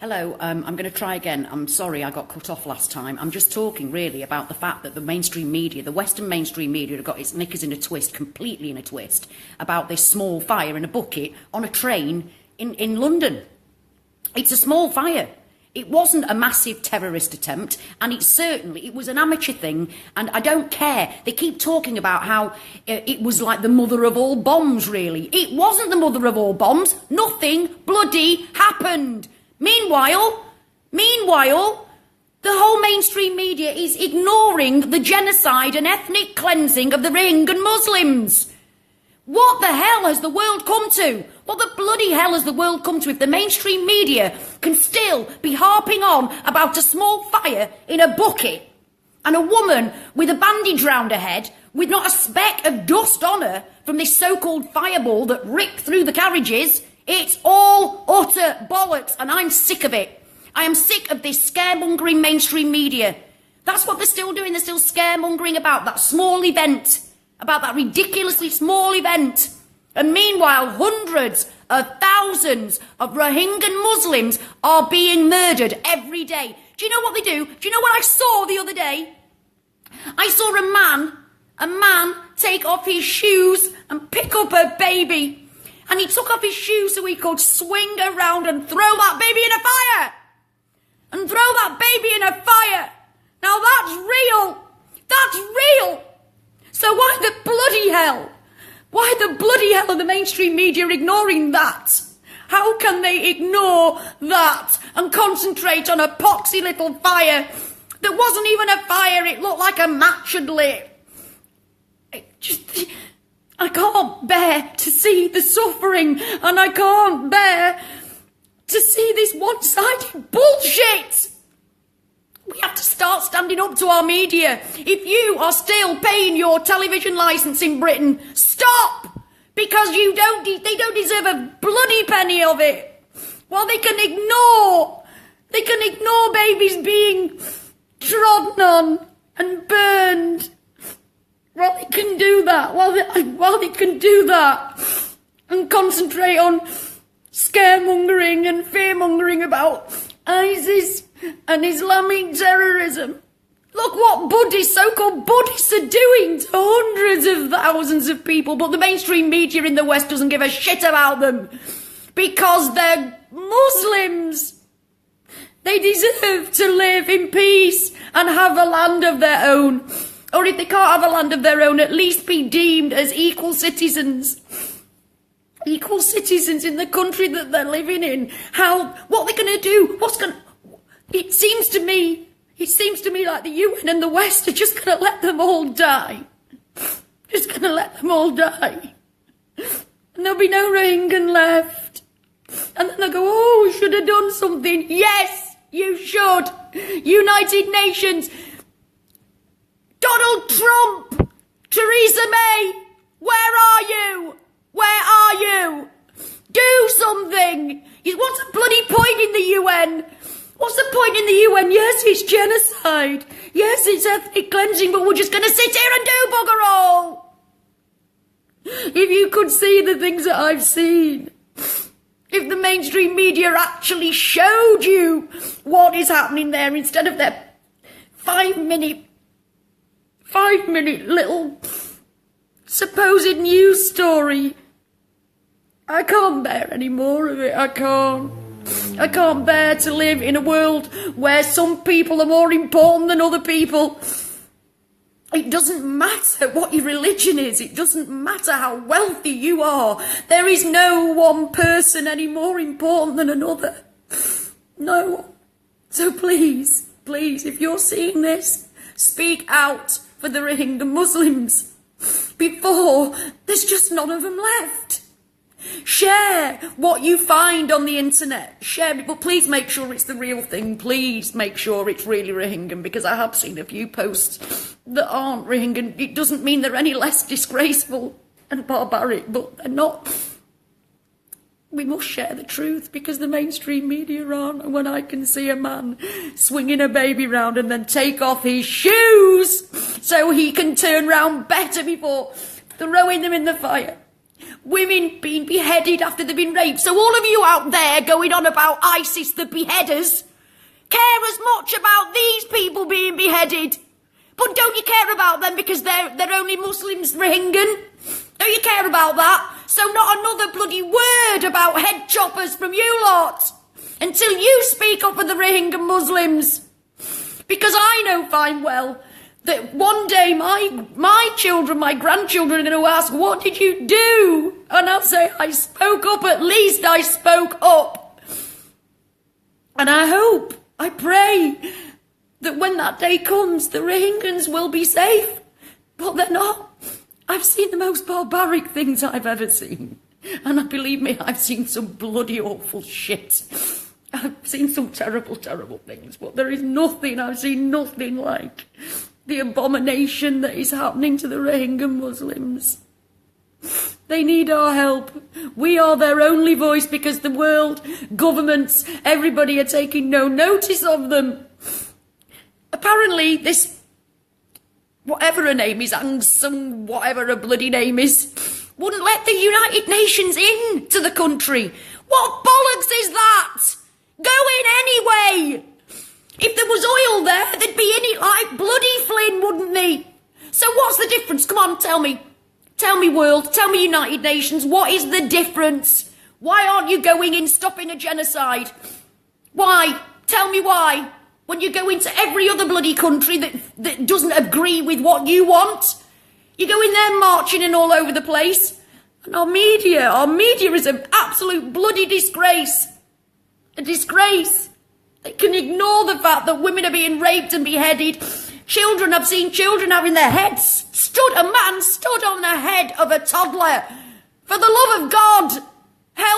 Hello, I'm going to try again. I'm sorry I got cut off last time. I'm just talking really about the fact that the mainstream media, the Western mainstream media, have got its knickers in a twist, completely in a twist, about this small fire in a bucket on a train in London. It's a small fire. It wasn't a massive terrorist attempt, and it was an amateur thing, and I don't care. They keep talking about how it was like the mother of all bombs, really. It wasn't the mother of all bombs. Nothing bloody happened. Meanwhile, the whole mainstream media is ignoring the genocide and ethnic cleansing of the Rohingya Muslims. What the hell has the world come to? What the bloody hell has the world come to if the mainstream media can still be harping on about a small fire in a bucket and a woman with a bandage round her head with not a speck of dust on her from this so-called fireball that ripped through the carriages? It's all utter bollocks, and I'm sick of it. I am sick of this scaremongering mainstream media. That's what they're still doing. They're still scaremongering about that small event, about that ridiculously small event. And meanwhile, hundreds of thousands of Rohingya Muslims are being murdered every day. Do you know what they do? Do you know what I saw the other day? I saw a man take off his shoes and pick up a baby. And he took off his shoes so he could swing around and throw that baby in a fire. And throw that baby in a fire. Now that's real. That's real. So why the bloody hell? Why the bloody hell are the mainstream media ignoring that? How can they ignore that and concentrate on a poxy little fire that wasn't even a fire? It looked like a match had lit. I can't bear to see the suffering, and I can't bear to see this one-sided bullshit. We have to start standing up to our media. If you are still paying your television licence in Britain, stop! Because they don't deserve a bloody penny of it. While they can ignore babies being trodden on and burned. While they can do that, and concentrate on scaremongering and fearmongering about ISIS and Islamic terrorism. Look what so-called Buddhists are doing to hundreds of thousands of people, but the mainstream media in the West doesn't give a shit about them because they're Muslims. They deserve to live in peace and have a land of their own. Or if they can't have a land of their own, at least be deemed as equal citizens. Equal citizens in the country that they're living in. What they're going to do? It seems to me like the UN and the West are just going to let them all die. Just going to let them all die. And there'll be no Rohingya left. And then they'll go, oh, we should have done something. Yes, you should. United Nations. Donald Trump, Theresa May, where are you? Where are you? Do something. What's the bloody point in the UN? What's the point in the UN? Yes, it's genocide. Yes, it's ethnic cleansing, but we're just going to sit here and do bugger all. If you could see the things that I've seen. If the mainstream media actually showed you what is happening there instead of their 5-minute little supposed news story. I can't bear any more of it. I can't bear to live in a world where some people are more important than other people. It doesn't matter what your religion is. It doesn't matter how wealthy you are. There is no one person any more important than another. No one. So please, if you're seeing this, speak out for the Rohingya Muslims before there's just none of them left. Share what you find on the internet. Share it, but please make sure it's the real thing. Please make sure it's really Rohingya, because I have seen a few posts that aren't Rohingya. It doesn't mean they're any less disgraceful and barbaric, but they're not. We must share the truth because the mainstream media aren't. And when I can see a man swinging a baby round and then take off his shoes so he can turn round better before throwing them in the fire. women being beheaded after they've been raped. So all of you out there going on about ISIS, the beheaders, care as much about these people being beheaded. But don't you care about them because they're only Muslims, Rohingyan? Don't you care about that? So not another bloody word about head choppers from you lot until you speak up for the Rohingya Muslims. Because I know fine well that one day my children, my grandchildren are going to ask, what did you do? And I'll say, I spoke up, at least I spoke up. And I hope, I pray that when that day comes, the Rohingyans will be safe. But they're not. I've seen the most barbaric things I've ever seen. And believe me, I've seen some bloody awful shit. I've seen some terrible, terrible things. But there is nothing, I've seen nothing like the abomination that is happening to the Rohingya Muslims. They need our help. We are their only voice because the world, governments, everybody are taking no notice of them. Apparently this, whatever her name is, Anjum, whatever her bloody name is, wouldn't let the United Nations in to the country. What bollocks is that? Go in anyway. If there was oil there, they'd be in it like bloody Flynn, wouldn't they? So what's the difference? Come on, tell me. Tell me, world. Tell me, United Nations. What is the difference? Why aren't you going in stopping a genocide? Why? Tell me why. When you go into every other bloody country that doesn't agree with what you want, you go in there marching and all over the place. And our media is an absolute bloody disgrace. A disgrace. They can ignore the fact that women are being raped and beheaded. Children, I've seen children having their heads a man stood on the head of a toddler. For the love of God,